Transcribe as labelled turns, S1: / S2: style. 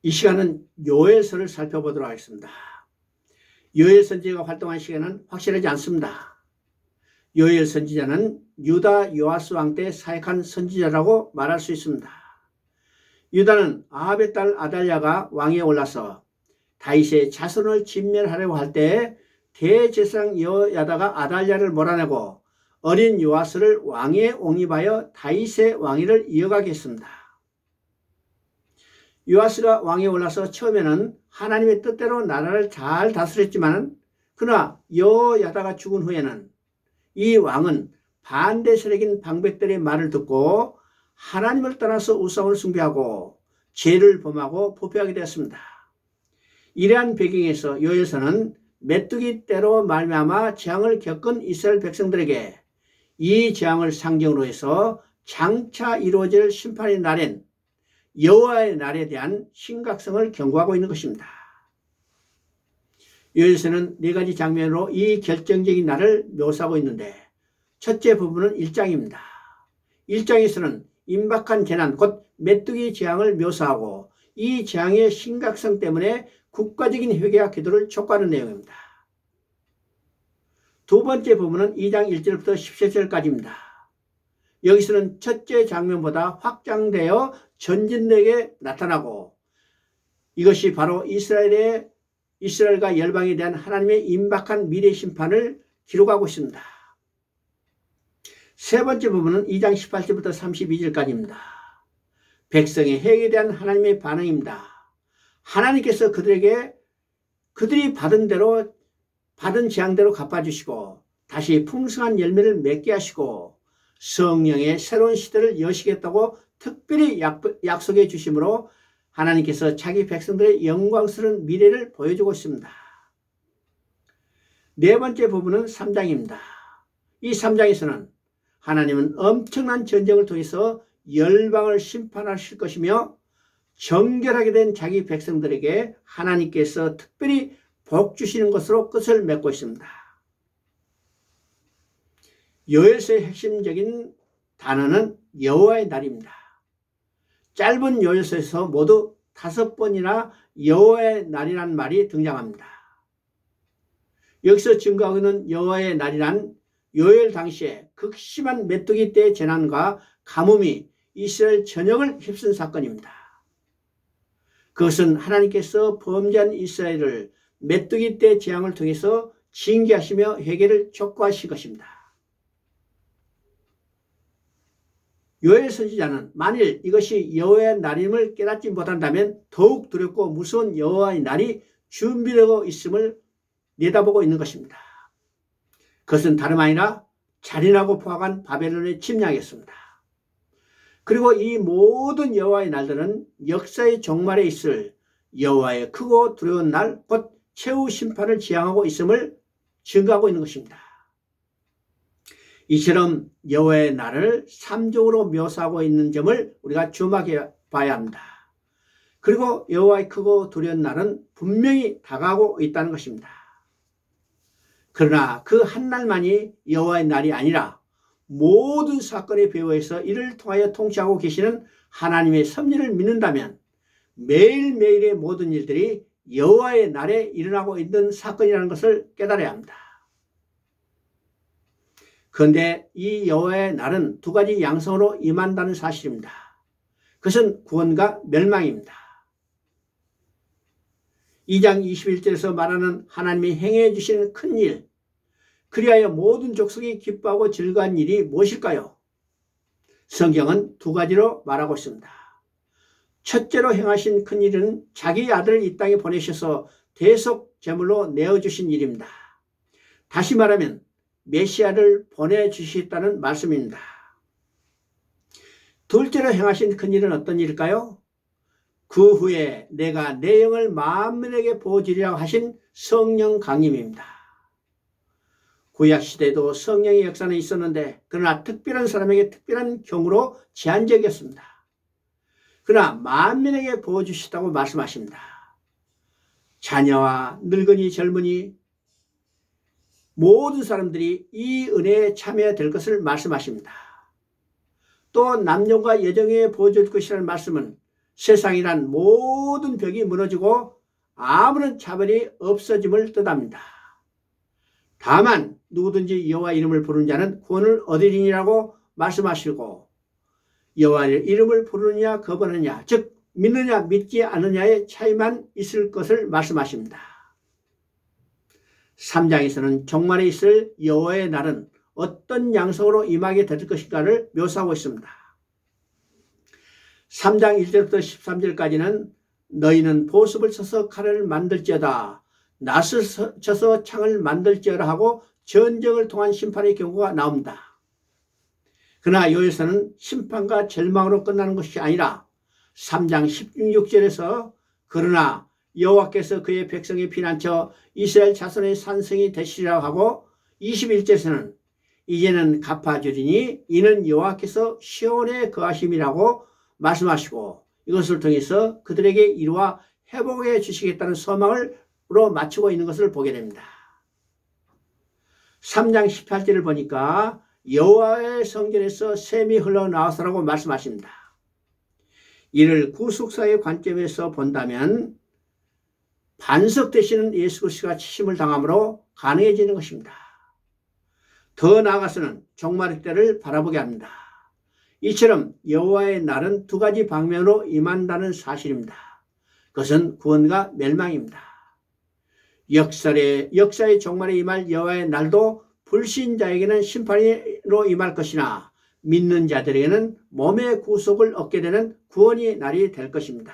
S1: 이 시간은 요엘서를 살펴보도록 하겠습니다. 요엘 선지자가 활동한 시간은 확실하지 않습니다. 요엘 선지자는 유다 요아스 왕 때 사역한 선지자라고 말할 수 있습니다. 유다는 아합의 딸 아달랴가 왕위에 올라서 다윗의 자손을 진멸하려고 할 때 대제사장 여야다가 아달랴를 몰아내고 어린 요아스를 왕위에 옹립하여 다윗의 왕위를 이어가게 했습니다. 요아스가 왕위에 올라서 처음에는 하나님의 뜻대로 나라를 잘 다스렸지만 그러나 여야다가 죽은 후에는 이 왕은 반대 세력인 방백들의 말을 듣고 하나님을 떠나서 우상을 숭배하고 죄를 범하고 부패하게 되었습니다. 이러한 배경에서 요엘서는 메뚜기 떼로 말미암아 재앙을 겪은 이스라엘 백성들에게 이 재앙을 상징으로 해서 장차 이루어질 심판의 날엔 여호와의 날에 대한 심각성을 경고하고 있는 것입니다. 요엘서는 네 가지 장면으로 이 결정적인 날을 묘사하고 있는데 첫째 부분은 1장입니다. 1장에서는 임박한 재난 곧 메뚜기 재앙을 묘사하고 이 재앙의 심각성 때문에 국가적인 회개와 기도를 촉구하는 내용입니다. 두 번째 부분은 2장 1절부터 17절까지입니다. 여기서는 첫째 장면보다 확장되어 전진되게 나타나고 이것이 바로 이스라엘과 열방에 대한 하나님의 임박한 미래 심판을 기록하고 있습니다. 세 번째 부분은 2장 18절부터 32절까지입니다. 백성의 해에 대한 하나님의 반응입니다. 하나님께서 그들이 받은 재앙대로 갚아주시고 다시 풍성한 열매를 맺게 하시고 성령의 새로운 시대를 여시겠다고 특별히 약속해 주심으로 하나님께서 자기 백성들의 영광스러운 미래를 보여주고 있습니다. 네 번째 부분은 3장입니다. 이 3장에서는 하나님은 엄청난 전쟁을 통해서 열방을 심판하실 것이며 정결하게 된 자기 백성들에게 하나님께서 특별히 복 주시는 것으로 끝을 맺고 있습니다. 요엘서의 핵심적인 단어는 여호와의 날입니다. 짧은 요엘서에서 모두 5번이나 여호와의 날이라는 말이 등장합니다. 여기서 증거하고 있는 여호와의 날이란 요엘 당시에 극심한 메뚜기 떼의 재난과 가뭄이 이스라엘 전역을 휩쓴 사건입니다. 그것은 하나님께서 범죄한 이스라엘을 메뚜기 떼 재앙을 통해서 징계하시며 회개를 촉구하실 것입니다. 요엘 선지자는 만일 이것이 여호와의 날임을 깨닫지 못한다면 더욱 두렵고 무서운 여호와의 날이 준비되고 있음을 내다보고 있는 것입니다. 그것은 다름 아니라 잔인하고 포악한 바벨론의 침략이었습니다. 그리고 이 모든 여호와의 날들은 역사의 종말에 있을 여호와의 크고 두려운 날, 곧 최후 심판을 지향하고 있음을 증거하고 있는 것입니다. 이처럼 여호와의 날을 3종으로 묘사하고 있는 점을 우리가 주목해 봐야 합니다. 그리고 여호와의 크고 두려운 날은 분명히 다가오고 있다는 것입니다. 그러나 그 한 날만이 여호와의 날이 아니라 모든 사건의 배후에서 이를 통하여 통치하고 계시는 하나님의 섭리를 믿는다면 매일매일의 모든 일들이 여호와의 날에 일어나고 있는 사건이라는 것을 깨달아야 합니다. 그런데 이 여호와의 날은 두 가지 양성으로 임한다는 사실입니다. 그것은 구원과 멸망입니다. 2장 21절에서 말하는 하나님이 행해 주시는 큰 일, 그리하여 모든 족속이 기뻐하고 즐거운 일이 무엇일까요? 성경은 두 가지로 말하고 있습니다. 첫째로 행하신 큰 일은 자기 아들을 이 땅에 보내셔서 대속 제물로 내어주신 일입니다. 다시 말하면 메시아를 보내주시겠다는 말씀입니다. 둘째로 행하신 큰 일은 어떤 일일까요? 그 후에 내가 내 영을 만민에게 부어주리라고 하신 성령 강림입니다. 구약시대에도 성령의 역사는 있었는데 그러나 특별한 사람에게 특별한 경우로 제한적이었습니다. 그러나 만민에게 부어주시다고 말씀하십니다. 자녀와 늙은이 젊은이 모든 사람들이 이 은혜에 참여될 것을 말씀하십니다. 또 남녀가 여정에 부어줄 것이라는 말씀은 세상이란 모든 벽이 무너지고 아무런 차별이 없어짐을 뜻합니다. 다만 누구든지 여호와 이름을 부르는 자는 구원을 얻으리니라고 말씀하시고, 여호와 이름을 부르느냐 거부하느냐, 즉 믿느냐 믿지 않느냐의 차이만 있을 것을 말씀하십니다. 3장에서는 종말에 있을 여호와의 날은 어떤 양성으로 임하게 될 것인가를 묘사하고 있습니다. 3장 1절부터 13절까지는 너희는 보습을 쳐서 칼을 만들지어다, 낫을 쳐서 창을 만들지어라 하고 전쟁을 통한 심판의 경고가 나옵니다. 그러나 여기서는 심판과 절망으로 끝나는 것이 아니라 3장 16절에서 그러나 여호와께서 그의 백성의 피난처 이스라엘 자손의 산성이 되시리라 하고, 21절에서는 이제는 갚아주리니 이는 여호와께서 시온에 거하심이라고 말씀하시고, 이것을 통해서 그들에게 이루어 회복해 주시겠다는 소망으로 맞추고 있는 것을 보게 됩니다. 3장 18절을 보니까 여호와의 성전에서 샘이 흘러나와서라고 말씀하십니다. 이를 구속사의 관점에서 본다면 반석 되시는 예수 그리스도가 치심을 당함으로 가능해지는 것입니다. 더 나아가서는 종말의 때를 바라보게 합니다. 이처럼 여호와의 날은 두 가지 방면으로 임한다는 사실입니다. 그것은 구원과 멸망입니다. 역사의 종말에 임할 여호와의 날도 불신자에게는 심판으로 임할 것이나 믿는 자들에게는 몸의 구속을 얻게 되는 구원의 날이 될 것입니다.